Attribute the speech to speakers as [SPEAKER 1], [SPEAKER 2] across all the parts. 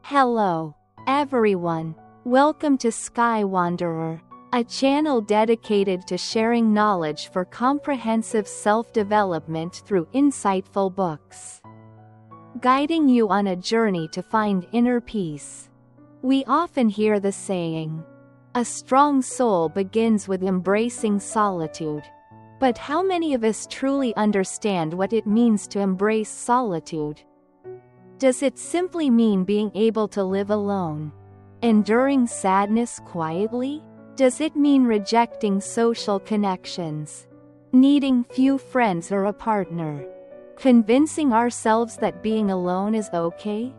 [SPEAKER 1] Hello, everyone. Welcome to Sky Wanderer, a channel dedicated to sharing knowledge for comprehensive self-development through insightful books, guiding you on a journey to find inner peace. We often hear the saying, "A strong soul begins with embracing solitude." But how many of us truly understand what it means to embrace solitude? Does it simply mean being able to live alone, enduring sadness quietly? Does it mean rejecting social connections, needing few friends or a partner, convincing ourselves that being alone is okay?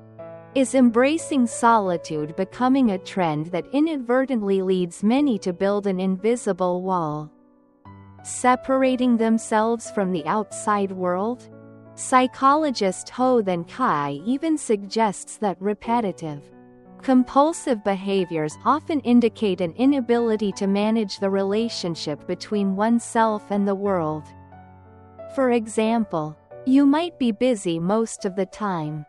[SPEAKER 1] Is embracing solitude becoming a trend that inadvertently leads many to build an invisible wall, separating themselves from the outside world? Psychologist Kai even suggests that repetitive, compulsive behaviors often indicate an inability to manage the relationship between oneself and the world. For example, you might be busy most of the time,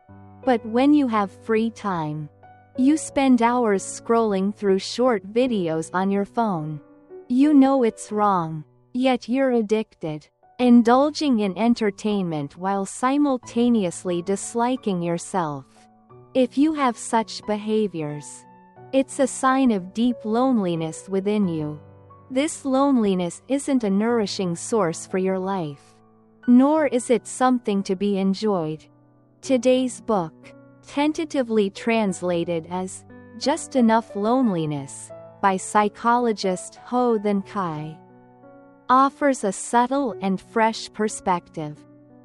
[SPEAKER 1] but when you have free time, you spend hours scrolling through short videos on your phone. You know it's wrong, yet you're addicted, indulging in entertainment while simultaneously disliking yourself. If you have such behaviors, it's a sign of deep loneliness within you. This loneliness isn't a nourishing source for your life, nor is it something to be enjoyed. Today's book, tentatively translated as Just Enough Loneliness, by psychologist Kai, offers a subtle and fresh perspective,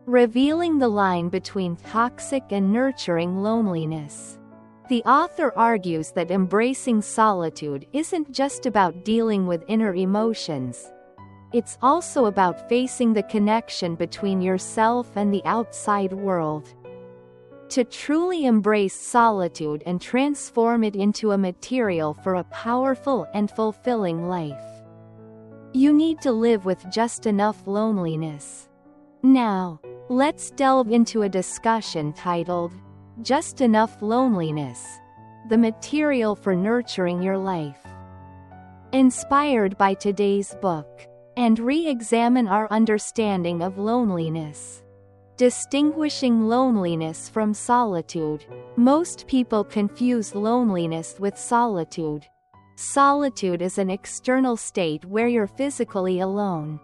[SPEAKER 1] revealing the line between toxic and nurturing loneliness. The author argues that embracing solitude isn't just about dealing with inner emotions. It's also about facing the connection between yourself and the outside world. To truly embrace solitude and transform it into a material for a powerful and fulfilling life, you need to live with just enough loneliness. Now, let's delve into a discussion titled, Just Enough Loneliness, the material for nurturing your life. Inspired by today's book, and re-examine our understanding of loneliness. Distinguishing loneliness from solitude. Most people confuse loneliness with solitude. Solitude is an external state where you're physically alone,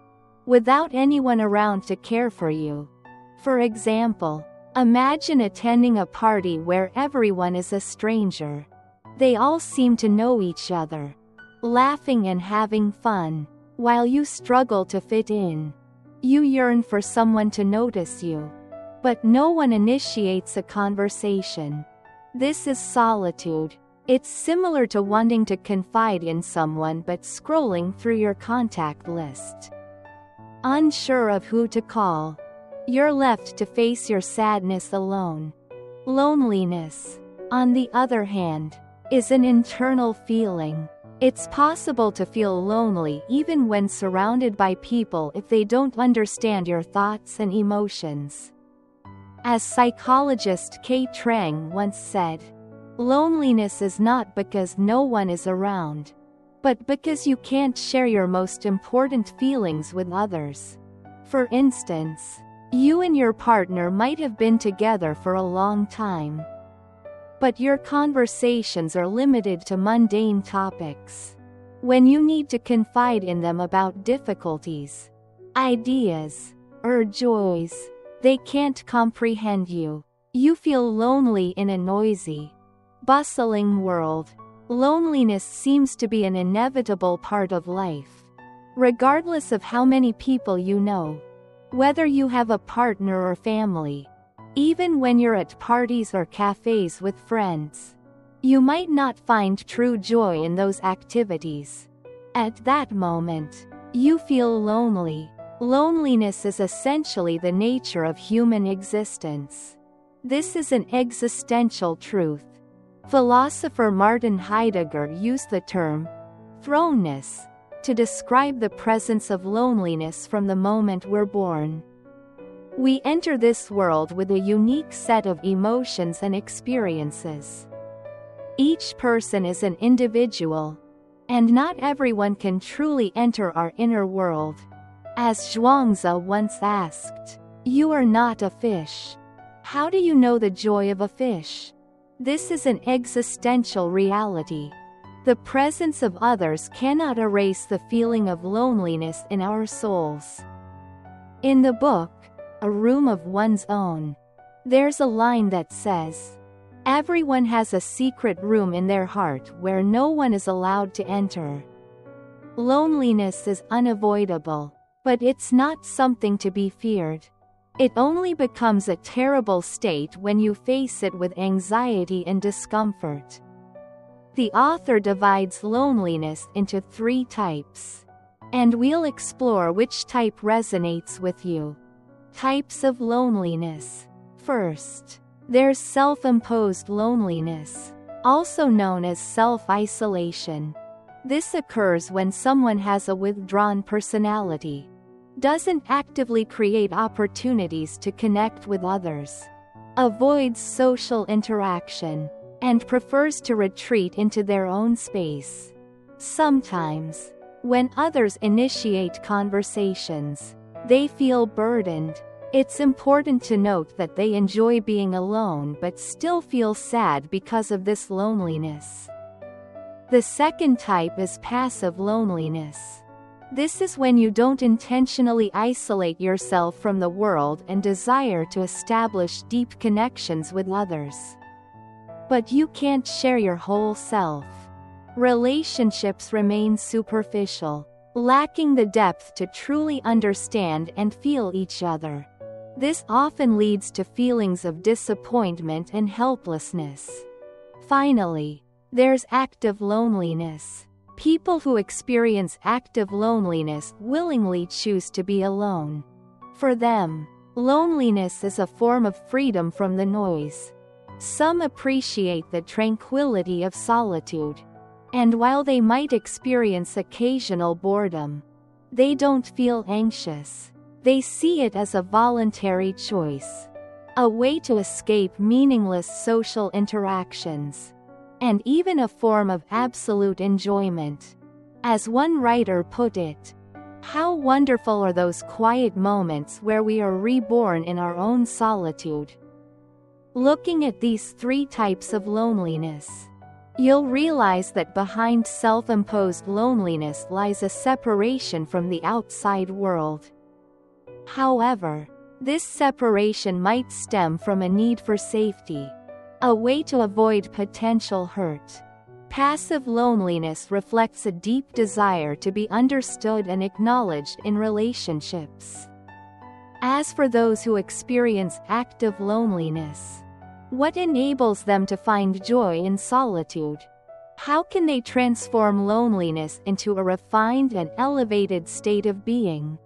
[SPEAKER 1] without anyone around to care for you. For example, imagine attending a party where everyone is a stranger. They all seem to know each other, laughing and having fun, while you struggle to fit in. You yearn for someone to notice you, but no one initiates a conversation. This is solitude. It's similar to wanting to confide in someone but scrolling through your contact list, unsure of who to call. You're left to face your sadness alone. Loneliness, on the other hand, is an internal feeling. It's possible to feel lonely even when surrounded by people if they don't understand your thoughts and emotions. As psychologist Kay Trang once said, loneliness is not because no one is around, but because you can't share your most important feelings with others. For instance, you and your partner might have been together for a long time, but your conversations are limited to mundane topics. When you need to confide in them about difficulties, ideas, or joys, they can't comprehend you. You feel lonely in a noisy, bustling world. Loneliness seems to be an inevitable part of life, regardless of how many people you know, whether you have a partner or family. Even when you're at parties or cafes with friends, you might not find true joy in those activities. At that moment, you feel lonely. Loneliness is essentially the nature of human existence. This is an existential truth. Philosopher Martin Heidegger used the term thrownness to describe the presence of loneliness from the moment we're born. We enter this world with a unique set of emotions and experiences. Each person is an individual, and not everyone can truly enter our inner world. As Zhuangzi once asked, "You are not a fish. How do you know the joy of a fish?" This is an existential reality. The presence of others cannot erase the feeling of loneliness in our souls. In the book, A Room of One's Own, there's a line that says, "Everyone has a secret room in their heart where no one is allowed to enter." Loneliness is unavoidable, but it's not something to be feared. It only becomes a terrible state when you face it with anxiety and discomfort. The author divides loneliness into 3 types, and we'll explore which type resonates with you. Types of loneliness. First, there's self-imposed loneliness, also known as self-isolation. This occurs when someone has a withdrawn personality, doesn't actively create opportunities to connect with others, avoids social interaction, and prefers to retreat into their own space. Sometimes, when others initiate conversations, they feel burdened. It's important to note that they enjoy being alone but still feel sad because of this loneliness. The second type is passive loneliness. This is when you don't intentionally isolate yourself from the world and desire to establish deep connections with others, but you can't share your whole self. Relationships remain superficial, lacking the depth to truly understand and feel each other. This often leads to feelings of disappointment and helplessness. Finally, there's active loneliness. People who experience active loneliness willingly choose to be alone. For them, loneliness is a form of freedom from the noise. Some appreciate the tranquility of solitude, and while they might experience occasional boredom, they don't feel anxious. They see it as a voluntary choice, a way to escape meaningless social interactions, and even a form of absolute enjoyment. As one writer put it, "How wonderful are those quiet moments where we are reborn in our own solitude." Looking at these 3 types of loneliness, you'll realize that behind self-imposed loneliness lies a separation from the outside world. However, this separation might stem from a need for safety, a way to avoid potential hurt. Passive loneliness reflects a deep desire to be understood and acknowledged in relationships. As for those who experience active loneliness, what enables them to find joy in solitude? How can they transform loneliness into a refined and elevated state of being?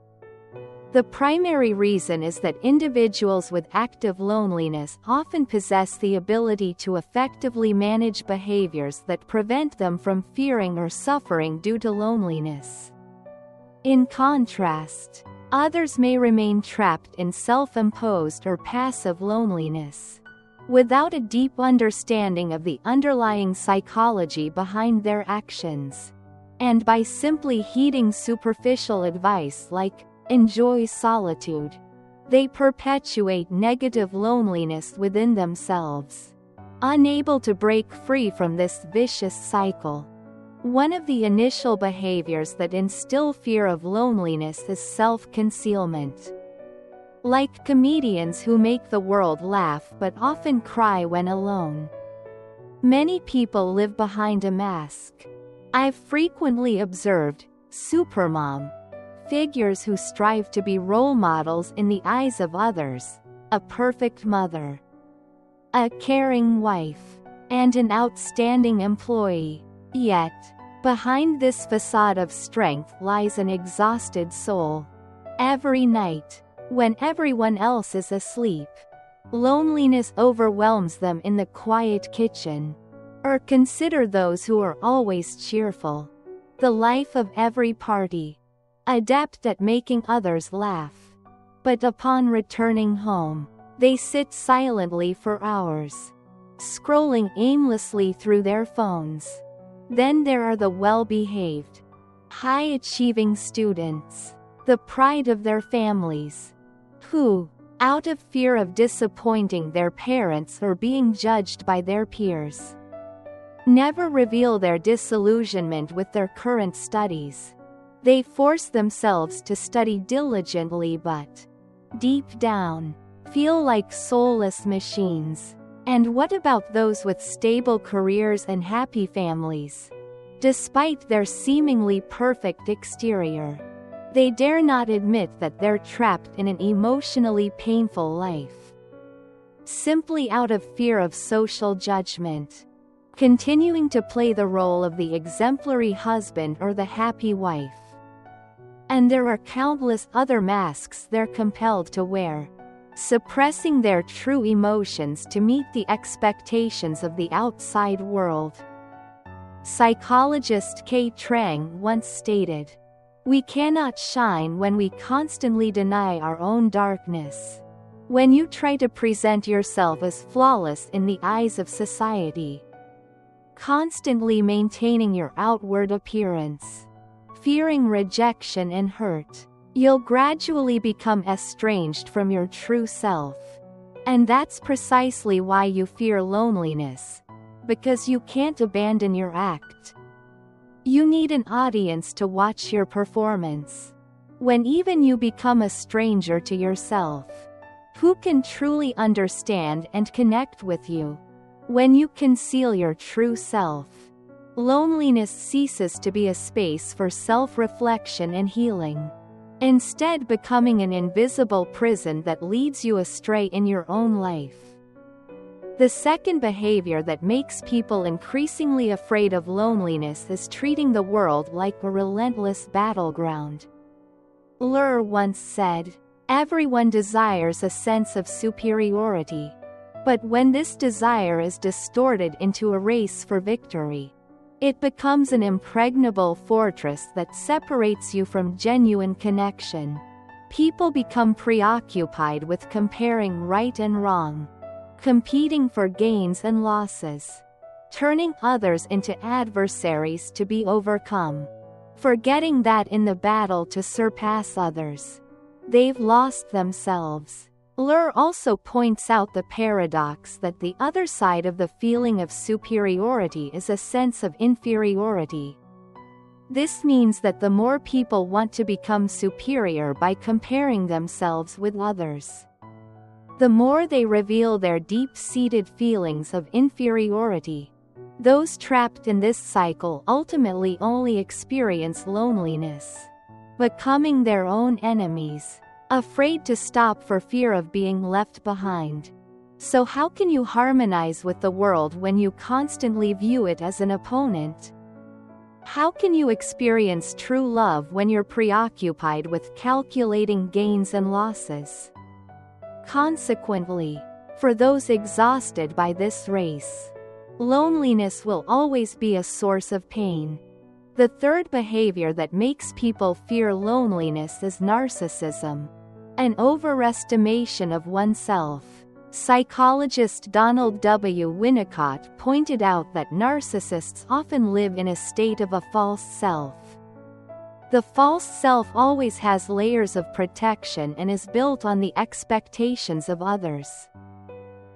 [SPEAKER 1] The primary reason is that individuals with active loneliness often possess the ability to effectively manage behaviors that prevent them from fearing or suffering due to loneliness. In contrast, others may remain trapped in self-imposed or passive loneliness, without a deep understanding of the underlying psychology behind their actions, and by simply heeding superficial advice like, "Enjoy solitude," they perpetuate negative loneliness within themselves. Unable to break free from this vicious cycle, one of the initial behaviors that instill fear of loneliness is self-concealment. Like comedians who make the world laugh but often cry when alone, many people live behind a mask. I've frequently observed supermom figures who strive to be role models in the eyes of others, a perfect mother, a caring wife, and an outstanding employee. Yet, behind this facade of strength lies an exhausted soul. Every night, when everyone else is asleep, loneliness overwhelms them in the quiet kitchen. Or consider those who are always cheerful. The life of every party, adept at making others laugh. But upon returning home, they sit silently for hours, scrolling aimlessly through their phones. Then there are the well-behaved, high-achieving students, the pride of their families, who, out of fear of disappointing their parents or being judged by their peers, never reveal their disillusionment with their current studies. They force themselves to study diligently but, deep down, feel like soulless machines. And what about those with stable careers and happy families? Despite their seemingly perfect exterior, they dare not admit that they're trapped in an emotionally painful life, simply out of fear of social judgment, continuing to play the role of the exemplary husband or the happy wife. And there are countless other masks they're compelled to wear, suppressing their true emotions to meet the expectations of the outside world. Psychologist K. Trang once stated, "We cannot shine when we constantly deny our own darkness. When you try to present yourself as flawless in the eyes of society, constantly maintaining your outward appearance, fearing rejection and hurt, you'll gradually become estranged from your true self. And that's precisely why you fear loneliness, because you can't abandon your act. You need an audience to watch your performance. When even you become a stranger to yourself, who can truly understand and connect with you? When you conceal your true self, loneliness ceases to be a space for self-reflection and healing, instead becoming an invisible prison that leads you astray in your own life." The second behavior that makes people increasingly afraid of loneliness is treating the world like a relentless battleground. Lur once said, "Everyone desires a sense of superiority. But when this desire is distorted into a race for victory, it becomes an impregnable fortress that separates you from genuine connection. People become preoccupied with comparing right and wrong, competing for gains and losses, turning others into adversaries to be overcome, forgetting that in the battle to surpass others, they've lost themselves." Lur also points out the paradox that the other side of the feeling of superiority is a sense of inferiority. This means that the more people want to become superior by comparing themselves with others, the more they reveal their deep-seated feelings of inferiority. Those trapped in this cycle ultimately only experience loneliness, becoming their own enemies, afraid to stop for fear of being left behind. So how can you harmonize with the world when you constantly view it as an opponent? How can you experience true love when you're preoccupied with calculating gains and losses? Consequently, for those exhausted by this race, loneliness will always be a source of pain. The third behavior that makes people fear loneliness is narcissism, an overestimation of oneself. Psychologist Donald W. Winnicott pointed out that narcissists often live in a state of a false self. The false self always has layers of protection and is built on the expectations of others.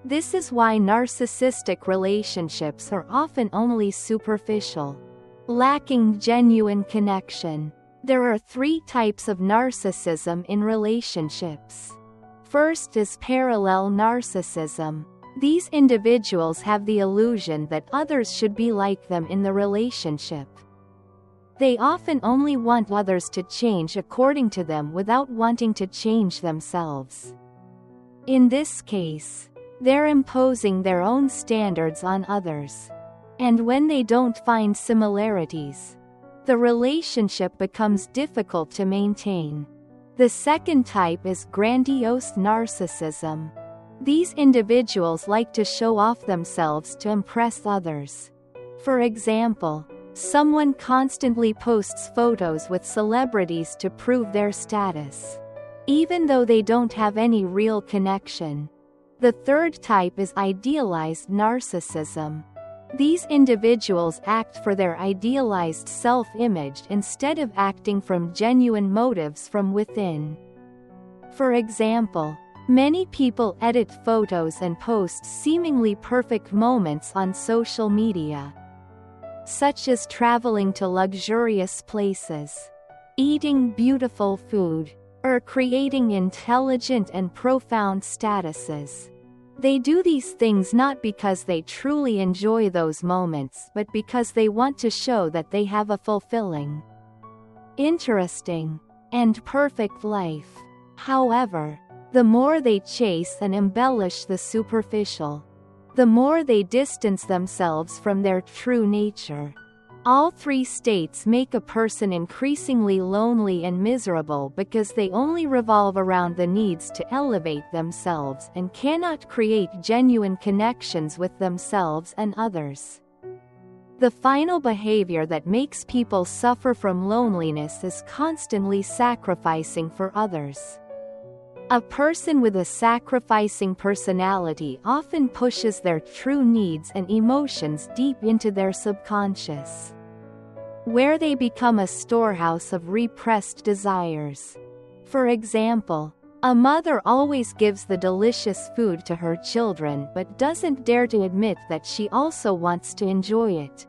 [SPEAKER 1] This is why narcissistic relationships are often only superficial, lacking genuine connection. There are 3 types of narcissism in relationships. First is parallel narcissism. These individuals have the illusion that others should be like them in the relationship. They often only want others to change according to them without wanting to change themselves. In this case, they're imposing their own standards on others. And when they don't find similarities, the relationship becomes difficult to maintain. The second type is grandiose narcissism. These individuals like to show off themselves to impress others. For example, someone constantly posts photos with celebrities to prove their status, even though they don't have any real connection. The third type is idealized narcissism. These individuals act for their idealized self-image instead of acting from genuine motives from within. For example, many people edit photos and post seemingly perfect moments on social media, such as traveling to luxurious places, eating beautiful food, or creating intelligent and profound statuses. They do these things not because they truly enjoy those moments but because they want to show that they have a fulfilling, interesting, and perfect life. However, the more they chase and embellish the superficial, the more they distance themselves from their true nature. All three states make a person increasingly lonely and miserable because they only revolve around the needs to elevate themselves and cannot create genuine connections with themselves and others. The final behavior that makes people suffer from loneliness is constantly sacrificing for others. A person with a sacrificing personality often pushes their true needs and emotions deep into their subconscious, where they become a storehouse of repressed desires. For example, a mother always gives the delicious food to her children but doesn't dare to admit that she also wants to enjoy it.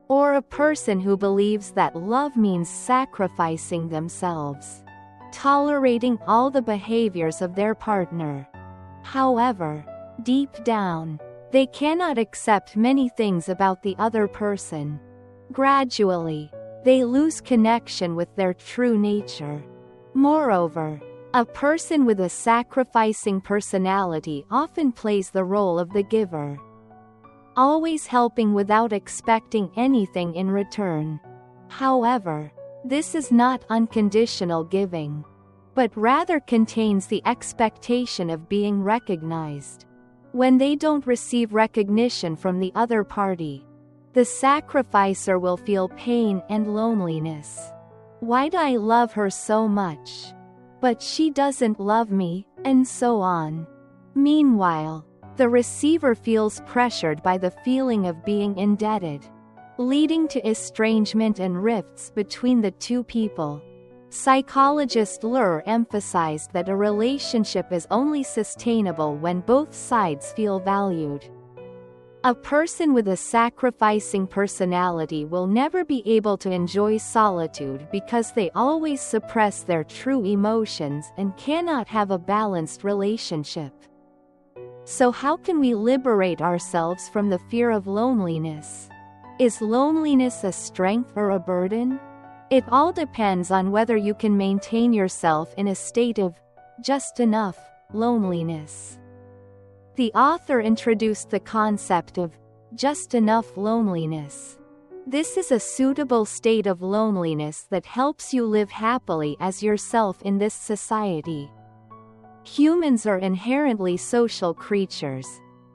[SPEAKER 1] Or a person who believes that love means sacrificing themselves, tolerating all the behaviors of their partner. However, deep down, they cannot accept many things about the other person. Gradually, they lose connection with their true nature. Moreover, a person with a sacrificing personality often plays the role of the giver, always helping without expecting anything in return. However, this is not unconditional giving, but rather contains the expectation of being recognized. When they don't receive recognition from the other party, the sacrificer will feel pain and loneliness. Why do I love her so much? But she doesn't love me, and so on. Meanwhile, the receiver feels pressured by the feeling of being indebted, leading to estrangement and rifts between the two people. Psychologist Lur emphasized that a relationship is only sustainable when both sides feel valued. A person with a sacrificing personality will never be able to enjoy solitude because they always suppress their true emotions and cannot have a balanced relationship. So how can we liberate ourselves from the fear of loneliness? Is loneliness a strength or a burden? It all depends on whether you can maintain yourself in a state of just enough loneliness. The author introduced the concept of just enough loneliness. This is a suitable state of loneliness that helps you live happily as yourself in this society. Humans are inherently social creatures.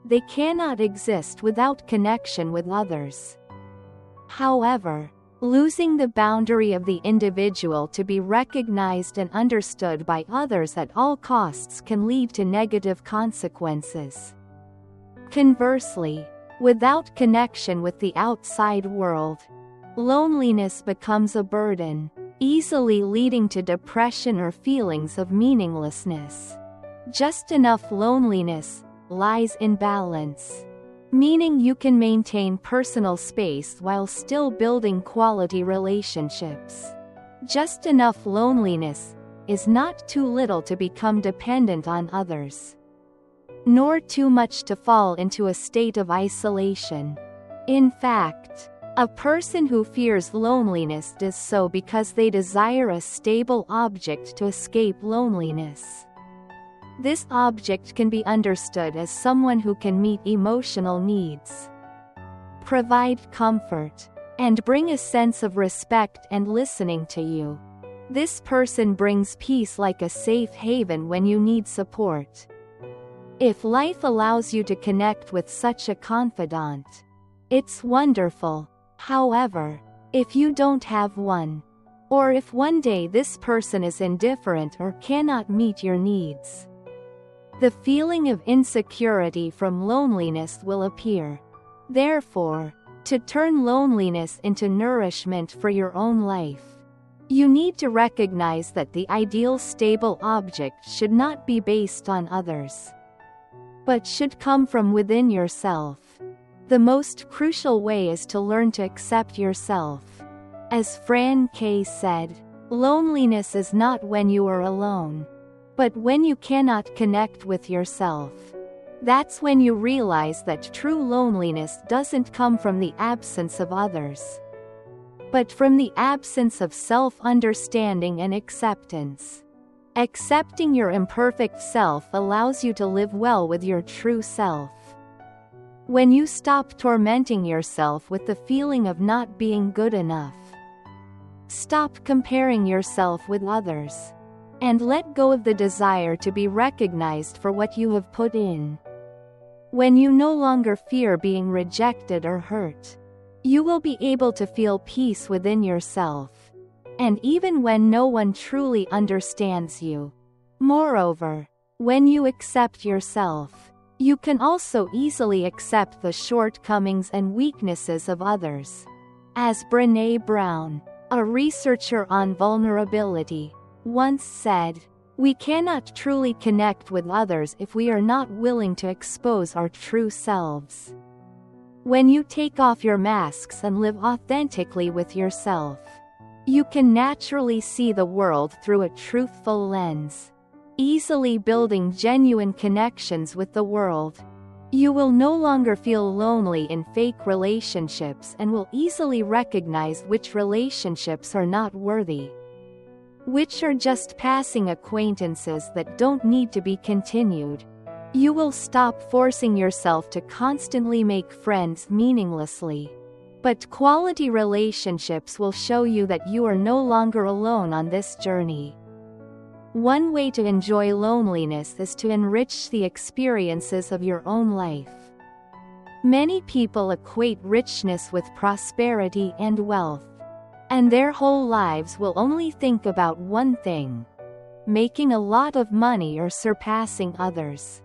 [SPEAKER 1] They cannot exist without connection with others. However, losing the boundary of the individual to be recognized and understood by others at all costs can lead to negative consequences. Conversely, without connection with the outside world, loneliness becomes a burden, easily leading to depression or feelings of meaninglessness. Just enough loneliness lies in balance, meaning you can maintain personal space while still building quality relationships. Just enough loneliness is not too little to become dependent on others, nor too much to fall into a state of isolation. In fact, a person who fears loneliness does so because they desire a stable object to escape loneliness. This object can be understood as someone who can meet emotional needs, provide comfort, and bring a sense of respect and listening to you. This person brings peace like a safe haven when you need support. If life allows you to connect with such a confidant, it's wonderful. However, if you don't have one, or if one day this person is indifferent or cannot meet your needs, the feeling of insecurity from loneliness will appear. Therefore, to turn loneliness into nourishment for your own life, you need to recognize that the ideal stable object should not be based on others, but should come from within yourself. The most crucial way is to learn to accept yourself. As Fran Kay said, loneliness is not when you are alone, but when you cannot connect with yourself. That's when you realize that true loneliness doesn't come from the absence of others, but from the absence of self-understanding and acceptance. Accepting your imperfect self allows you to live well with your true self. When you stop tormenting yourself with the feeling of not being good enough, stop comparing yourself with others, and let go of the desire to be recognized for what you have put in. When you no longer fear being rejected or hurt, you will be able to feel peace within yourself, and even when no one truly understands you. Moreover, when you accept yourself, you can also easily accept the shortcomings and weaknesses of others. As Brené Brown, a researcher on vulnerability, once said, "We cannot truly connect with others if we are not willing to expose our true selves." When you take off your masks and live authentically with yourself, you can naturally see the world through a truthful lens, easily building genuine connections with the world. You will no longer feel lonely in fake relationships and will easily recognize which relationships are not worthy, which are just passing acquaintances that don't need to be continued. You will stop forcing yourself to constantly make friends meaninglessly, but quality relationships will show you that you are no longer alone on this journey. One way to enjoy loneliness is to enrich the experiences of your own life. Many people equate richness with prosperity and wealth, and their whole lives will only think about one thing: making a lot of money or surpassing others.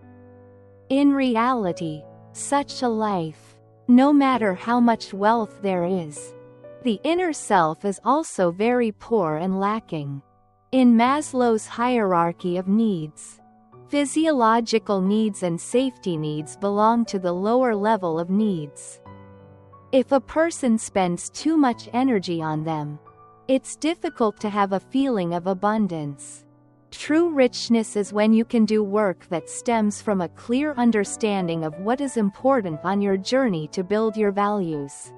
[SPEAKER 1] In reality, such a life, no matter how much wealth there is, the inner self is also very poor and lacking. In Maslow's hierarchy of needs, physiological needs and safety needs belong to the lower level of needs. If a person spends too much energy on them, it's difficult to have a feeling of abundance. True richness is when you can do work that stems from a clear understanding of what is important on your journey to build your values.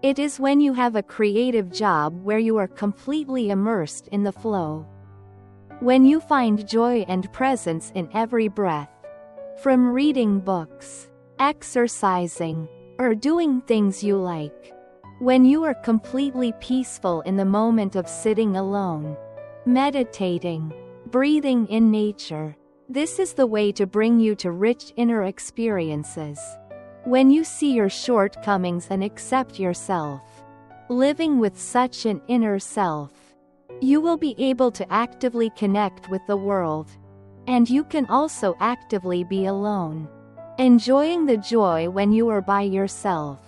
[SPEAKER 1] It is when you have a creative job where you are completely immersed in the flow. When you find joy and presence in every breath, from reading books, exercising, or doing things you like. When you are completely peaceful in the moment of sitting alone, meditating, breathing in nature. This is the way to bring you to rich inner experiences. When you see your shortcomings and accept yourself, living with such an inner self, you will be able to actively connect with the world. And you can also actively be alone, enjoying the joy when you are by yourself.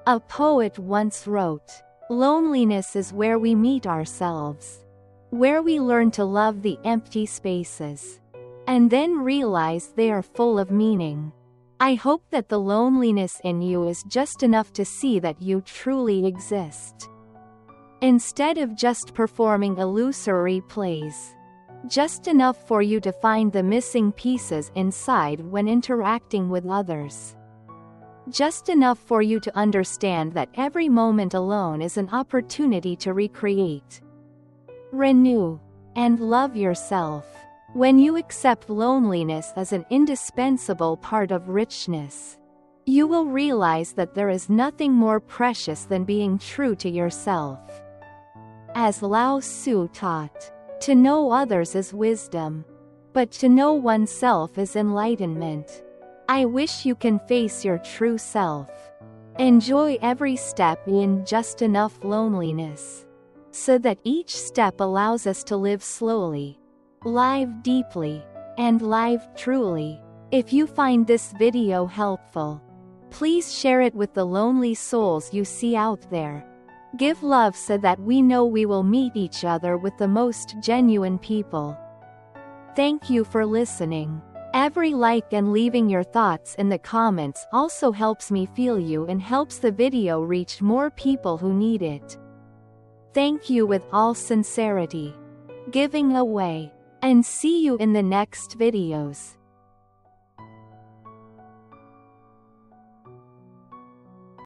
[SPEAKER 1] A poet once wrote, "Loneliness is where we meet ourselves, where we learn to love the empty spaces, and then realize they are full of meaning." I hope that the loneliness in you is just enough to see that you truly exist, instead of just performing illusory plays. Just enough for you to find the missing pieces inside when interacting with others. Just enough for you to understand that every moment alone is an opportunity to recreate, renew, and love yourself. When you accept loneliness as an indispensable part of richness, you will realize that there is nothing more precious than being true to yourself. As Lao Tzu taught, to know others is wisdom, but to know oneself is enlightenment. I wish you can face your true self. Enjoy every step in just enough loneliness, so that each step allows us to live slowly, live deeply, and live truly. If you find this video helpful, please share it with the lonely souls you see out there. Give love so that we know we will meet each other with the most genuine people. Thank you for listening. Every like and leaving your thoughts in the comments also helps me feel you and helps the video reach more people who need it. Thank you with all sincerity. Giving away. And see you in the next videos.